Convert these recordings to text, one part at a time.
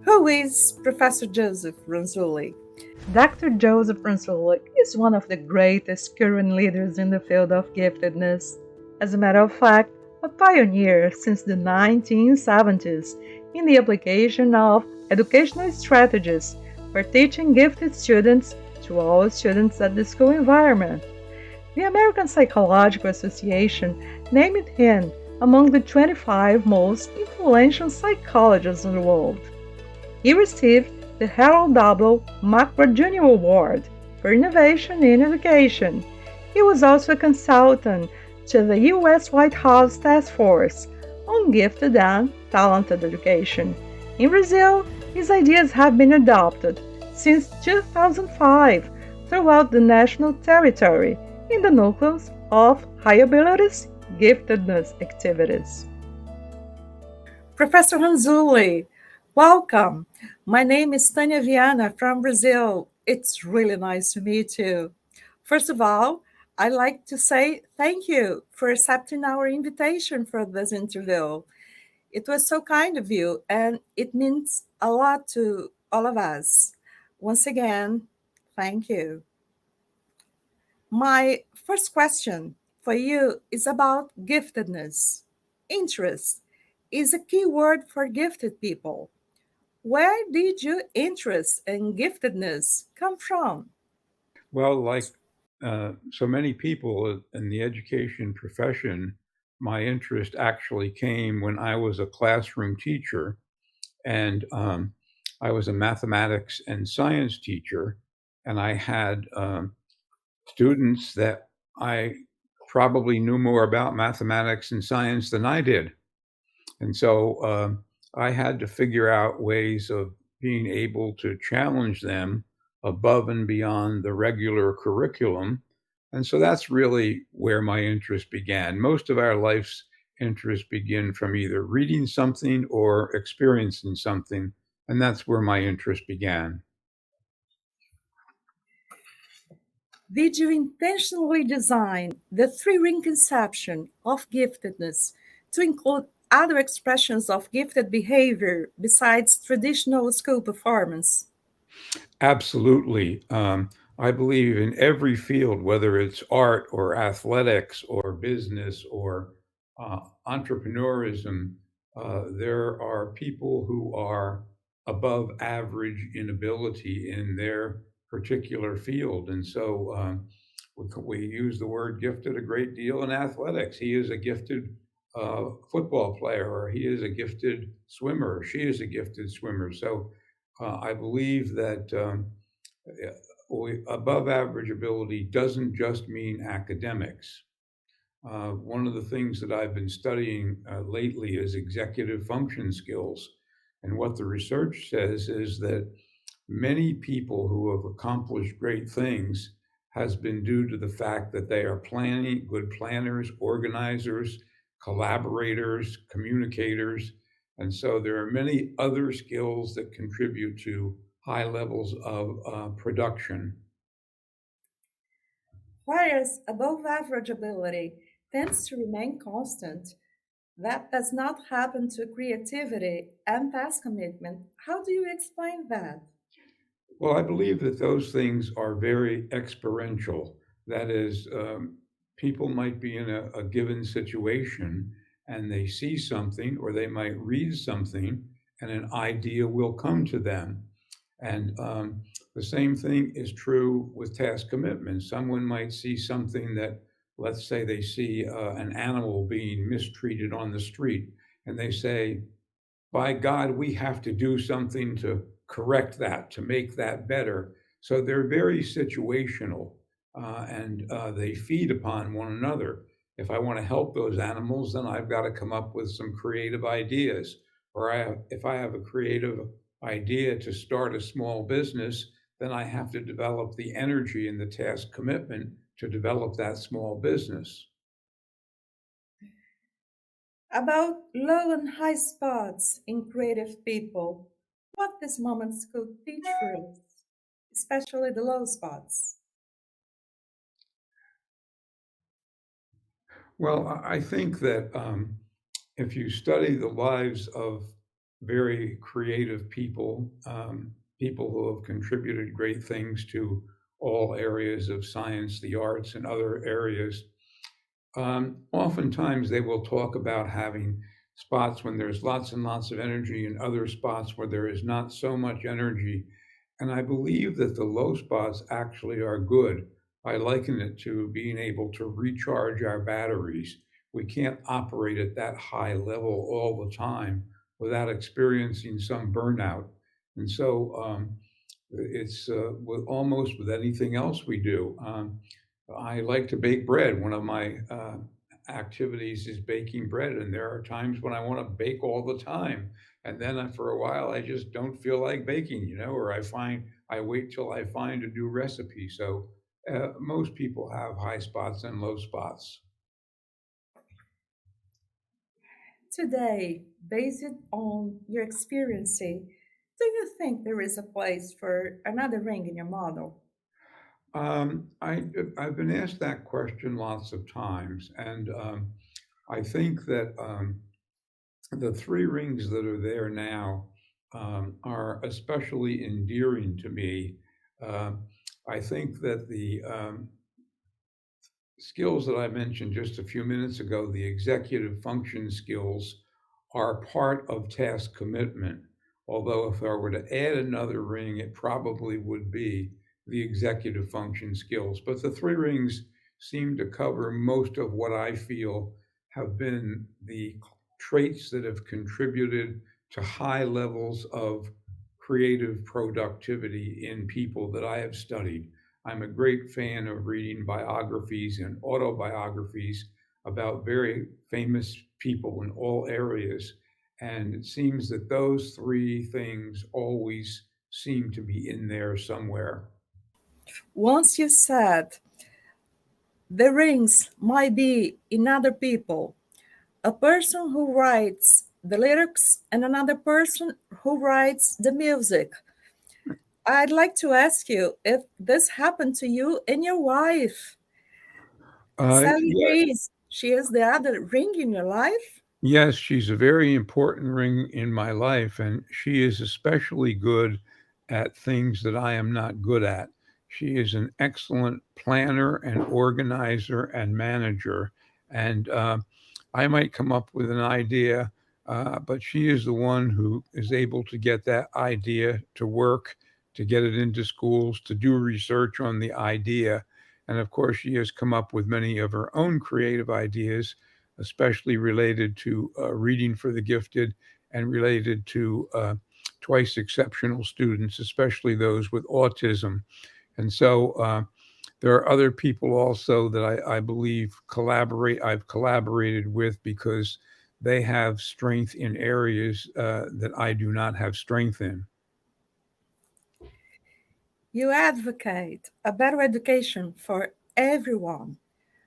Who is Professor Joseph Renzulli? Dr. Joseph Renzulli is one of the greatest current leaders in the field of giftedness. As a matter of fact, a pioneer since the 1970s in the application of educational strategies for teaching gifted students to all students at the school environment. The American Psychological Association named him among the 25 most influential psychologists in the world. He received the Harold W. McGraw Jr. Award for Innovation in Education. He was also a consultant to the U.S. White House Task Force on Gifted and Talented Education. In Brazil, his ideas have been adopted since 2005 throughout the national territory in the nucleus of high abilities giftedness activities. Professor Renzulli, welcome. My name is Tânia Viana from Brazil. It's really nice to meet you. First of all, I'd like to say thank you for accepting our invitation for this interview. It was so kind of you, and it means a lot to all of us. Once again, thank you. My first question for you is about giftedness. Interest is a key word for gifted people. Where did your interest in giftedness come from? Well, like so many people in the education profession, my interest actually came when I was a classroom teacher, and I was a mathematics and science teacher, and I had students that I probably knew more about mathematics and science than I did. And so I had to figure out ways of being able to challenge them above and beyond the regular curriculum. And so that's really where my interest began. Most of our life's interests begin from either reading something or experiencing something, and that's where my interest began. Did you intentionally design the three-ring conception of giftedness to include other expressions of gifted behavior besides traditional school performance? Absolutely. I believe in every field, whether it's art or athletics or business or entrepreneurism, there are people who are above average in ability in their particular field. And so we use the word gifted a great deal in athletics. He is a gifted football player, or he is a gifted swimmer, or she is a gifted swimmer. So I believe that above average ability doesn't just mean academics. One of the things that I've been studying lately is executive function skills. And what the research says is that many people who have accomplished great things has been due to the fact that they are good planners, organizers, collaborators, communicators. And so there are many other skills that contribute to high levels of production. Whereas above average ability tends to remain constant, that does not happen to creativity and task commitment. How do you explain that? Well, I believe that those things are very experiential. That is, people might be in a given situation and they see something, or they might read something, and an idea will come to them. And the same thing is true with task commitment. Someone might see something that, let's say they see an animal being mistreated on the street, and they say, by God, we have to do something to correct that, to make that better. So they're very situational, and they feed upon one another. If I want to help those animals, then I've got to come up with some creative ideas. Or if I have a creative idea to start a small business, then I have to develop the energy and the task commitment to develop that small business. About low and high spots in creative people, what these moments could teach for us, especially the low spots. Well, I think that if you study the lives of very creative people, people who have contributed great things to all areas of science, the arts, and other areas, oftentimes they will talk about having spots when there's lots and lots of energy and other spots where there is not so much energy. And I believe that the low spots actually are good. I liken it to being able to recharge our batteries. We can't operate at that high level all the time without experiencing some burnout. And so it's almost with anything else we do. I like to bake bread. One of my activities is baking bread, and there are times when I want to bake all the time, and then for a while I just don't feel like baking, or I wait till I find a new recipe. So most people have high spots and low spots. Today, based on your experience, do you think there is a place for another ring in your model? I've been asked that question lots of times, and I think that the three rings that are there now are especially endearing to me. Uh, I think that the skills that I mentioned just a few minutes ago, the executive function skills, are part of task commitment. Although if I were to add another ring, it probably would be the executive function skills. But the three rings seem to cover most of what I feel have been the traits that have contributed to high levels of creative productivity in people that I have studied. I'm a great fan of reading biographies and autobiographies about very famous people in all areas. And it seems that those three things always seem to be in there somewhere. Once you said the rings might be in other people, a person who writes the lyrics and another person who writes the music. I'd like to ask you if this happened to you and your wife. Sally Yeah, Reese, she is the other ring in your life? yes, she's a very important ring in my life, and she is especially good at things that I am not good at. She is an excellent planner and organizer and manager, and I might come up with an idea, but she is the one who is able to get that idea to work, to get it into schools, to do research on the idea. And of course, she has come up with many of her own creative ideas, especially related to reading for the gifted and related to twice exceptional students, especially those with autism. And so there are other people also that I believe I've collaborated with because they have strength in areas that I do not have strength in. You advocate a better education for everyone,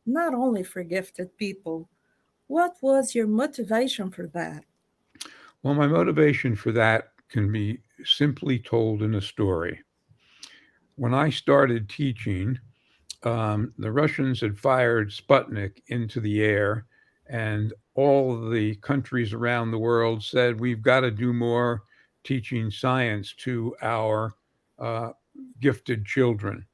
not only for gifted people. What was your motivation for that? Well, my motivation for that can be simply told in a story. When I started teaching, the Russians had fired Sputnik into the air, and all of the countries around the world said, we've got to do more teaching science to our uh, gifted children.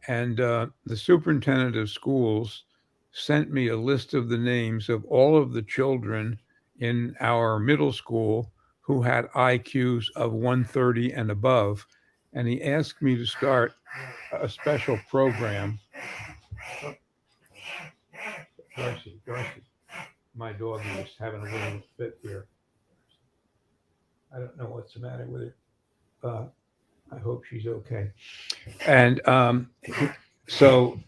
And the superintendent of schools sent me a list of the names of all of the children in our middle school who had IQs of 130 and above. And he asked me to start a special program. Darcy, my dog is having a little fit here. I don't know what's the matter with it. I hope she's okay. And so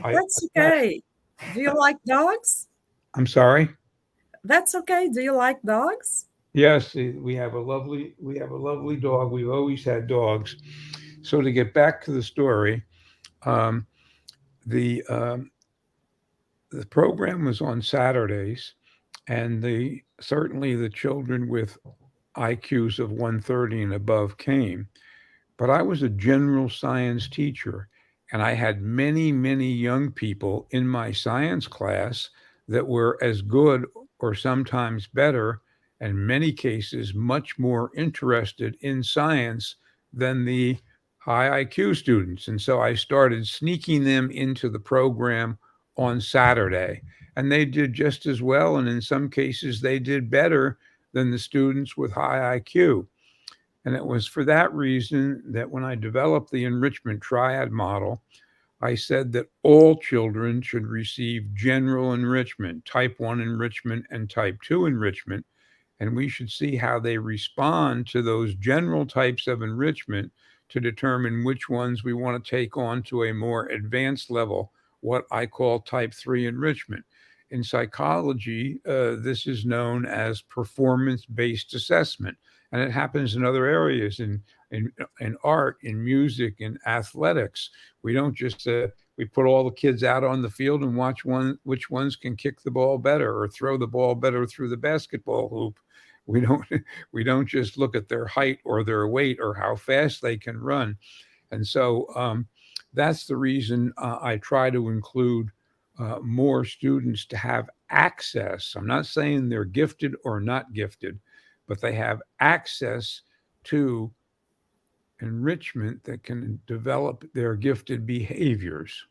That's okay. Do you like dogs? I'm sorry. That's okay. Do you like dogs? Yes, we have a lovely dog. We've always had dogs. So to get back to the story, um, the um, the program was on Saturdays, and the certainly the children with IQs of 130 and above came. But I was a general science teacher, and I had many young people in my science class that were as good or sometimes better, in many cases, much more interested in science than the high IQ students. And so I started sneaking them into the program on Saturday. And they did just as well. And in some cases, they did better than the students with high IQ. And it was for that reason that when I developed the enrichment triad model, I said that all children should receive general enrichment, type 1 enrichment, and type 2 enrichment. And we should see how they respond to those general types of enrichment to determine which ones we want to take on to a more advanced level, what I call type 3 enrichment. In psychology, this is known as performance-based assessment, and it happens in other areas, in art, in music, in athletics. We don't just we put all the kids out on the field and watch which ones can kick the ball better or throw the ball better through the basketball hoop. We don't we don't just look at their height or their weight or how fast they can run. And so that's the reason I try to include more students to have access. I'm not saying they're gifted or not gifted, but they have access to enrichment that can develop their gifted behaviors.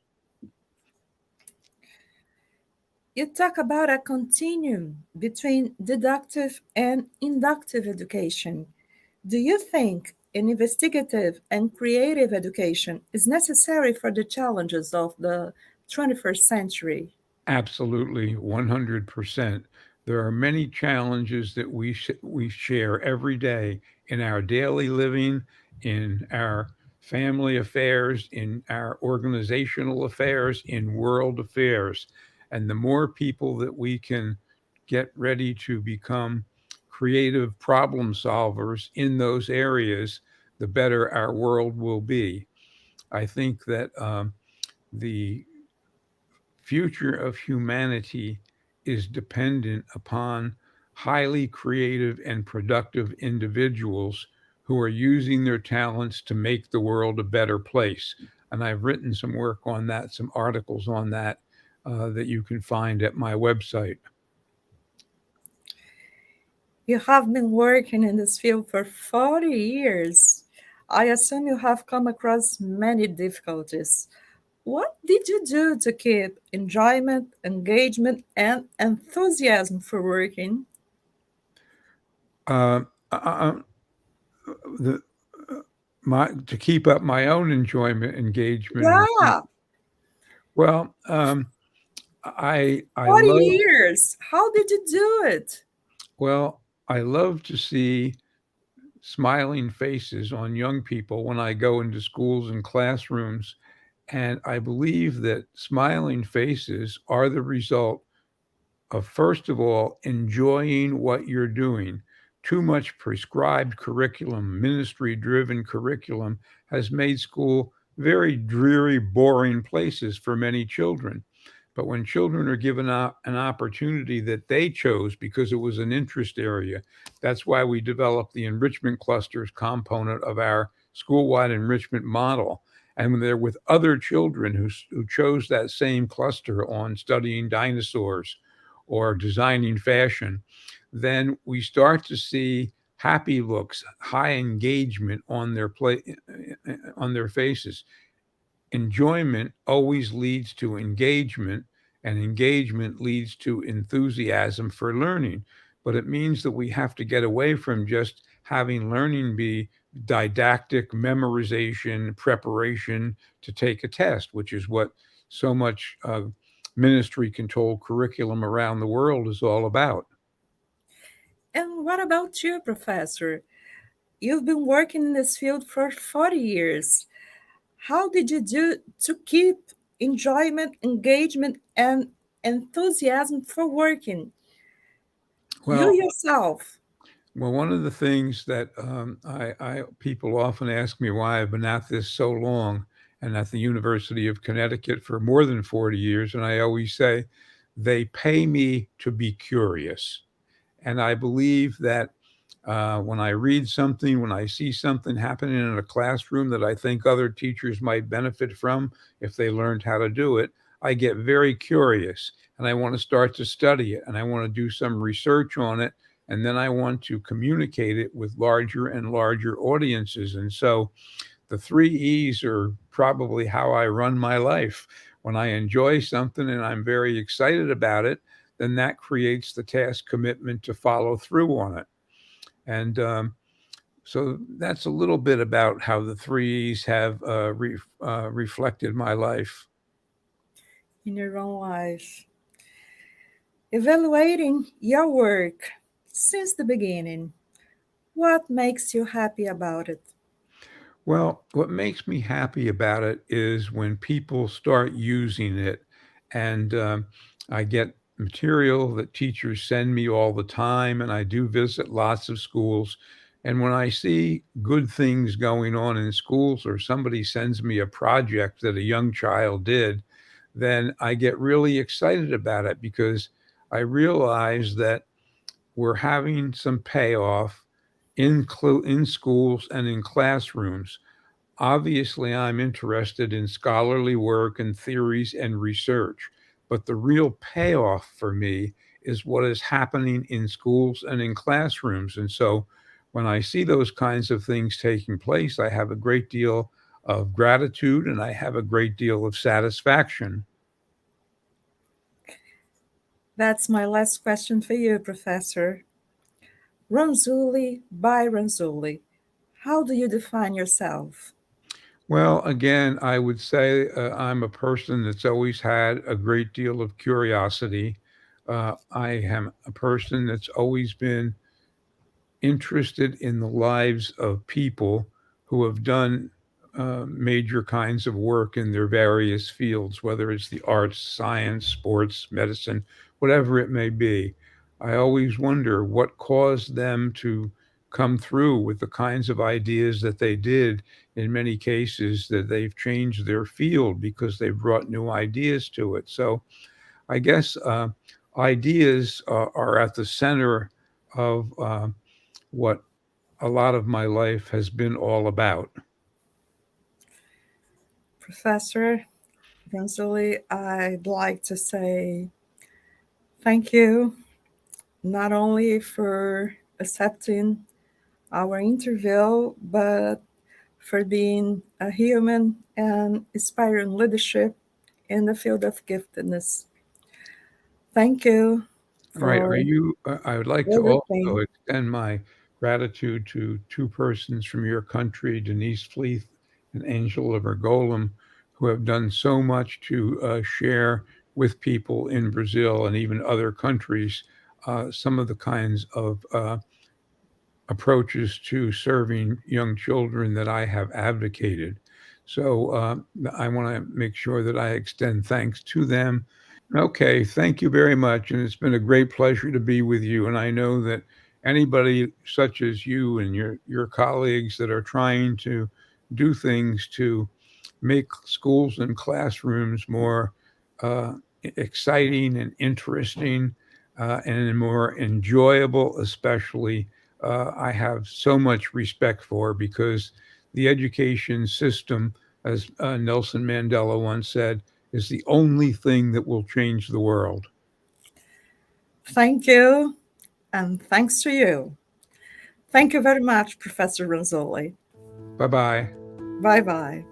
You talk about a continuum between deductive and inductive education. Do you think an investigative and creative education is necessary for the challenges of the 21st century? Absolutely, 100%. There are many challenges that we share every day in our daily living, in our family affairs, in our organizational affairs, in world affairs. And the more people that we can get ready to become creative problem solvers in those areas, the better our world will be. I think that the future of humanity is dependent upon highly creative and productive individuals who are using their talents to make the world a better place. And I've written some work on that, some articles on that that you can find at my website. You have been working in this field for 40 years. I assume you have come across many difficulties. What did you do to keep enjoyment, engagement, and enthusiasm for working? Uh, uh, the, to keep up my own enjoyment, engagement. Yeah, Well, I 40 love years. How did you do it? well I love to see smiling faces on young people when I go into schools and classrooms. And I believe that smiling faces are the result of, first of all, enjoying what you're doing. Too much prescribed curriculum, ministry driven curriculum has made school very dreary, boring places for many children. But when children are given an opportunity that they chose because it was an interest area, that's why we developed the enrichment clusters component of our school-wide enrichment model. And when they're with other children who chose that same cluster on studying dinosaurs or designing fashion, then we start to see happy looks, high engagement on their faces. Enjoyment always leads to engagement, and engagement leads to enthusiasm for learning. But it means that we have to get away from just having learning be didactic memorization, preparation to take a test, which is what so much ministry controlled curriculum around the world is all about. And what about you, Professor? you've been working in this field for 40 years. How did you do to keep enjoyment, engagement, and enthusiasm for working? You Well, yourself. one of the things that people often ask me why I've been at this so long and at the University of Connecticut for more than 40 years, and I always say they pay me to be curious. And I believe that when I read something, when I see something happening in a classroom that I think other teachers might benefit from if they learned how to do it, I get very curious and I want to start to study it and I want to do some research on it. And then I want to communicate it with larger and larger audiences. And so the three E's are probably how I run my life. When I enjoy something and I'm very excited about it, then that creates the task commitment to follow through on it. And so that's a little bit about how the three E's have reflected my life. In your own life. Evaluating your work since the beginning. What makes you happy about it? Well, what makes me happy about it is when people start using it, and I get material that teachers send me all the time, and I do visit lots of schools. And when I see good things going on in schools, or somebody sends me a project that a young child did, then I get really excited about it because I realize that we're having some payoff in schools and in classrooms. Obviously, I'm interested in scholarly work and theories and research, but the real payoff for me is what is happening in schools and in classrooms. And so when I see those kinds of things taking place, I have a great deal of gratitude and I have a great deal of satisfaction. That's my last question for you, Professor. Renzulli by Renzulli. How do you define yourself? Well, again, I would say I'm a person that's always had a great deal of curiosity. I am a person that's always been interested in the lives of people who have done major kinds of work in their various fields, whether it's the arts, science, sports, medicine, whatever it may be. I always wonder what caused them to come through with the kinds of ideas that they did. In many cases, that they've changed their field because they've brought new ideas to it. So I guess ideas are at the center of what a lot of my life has been all about. Professor Renzulli, I'd like to say thank you not only for accepting our interview, but for being a human and inspiring leadership in the field of giftedness. Thank you Right. Are for you, I would like to also everything. extend my gratitude to two persons from your country, Denise Fleeth and Angela Vergolem, who have done so much to share with people in Brazil and even other countries some of the kinds of approaches to serving young children that I have advocated. So I want to make sure that I extend thanks to them. Okay, thank you very much. And it's been a great pleasure to be with you. And I know that anybody such as you and your colleagues that are trying to do things to make schools and classrooms more exciting and interesting and more enjoyable, especially, I have so much respect for because the education system, as Nelson Mandela once said, is the only thing that will change the world. Thank you, and thanks to you. Thank you very much, Professor Renzulli. Bye bye. Bye bye.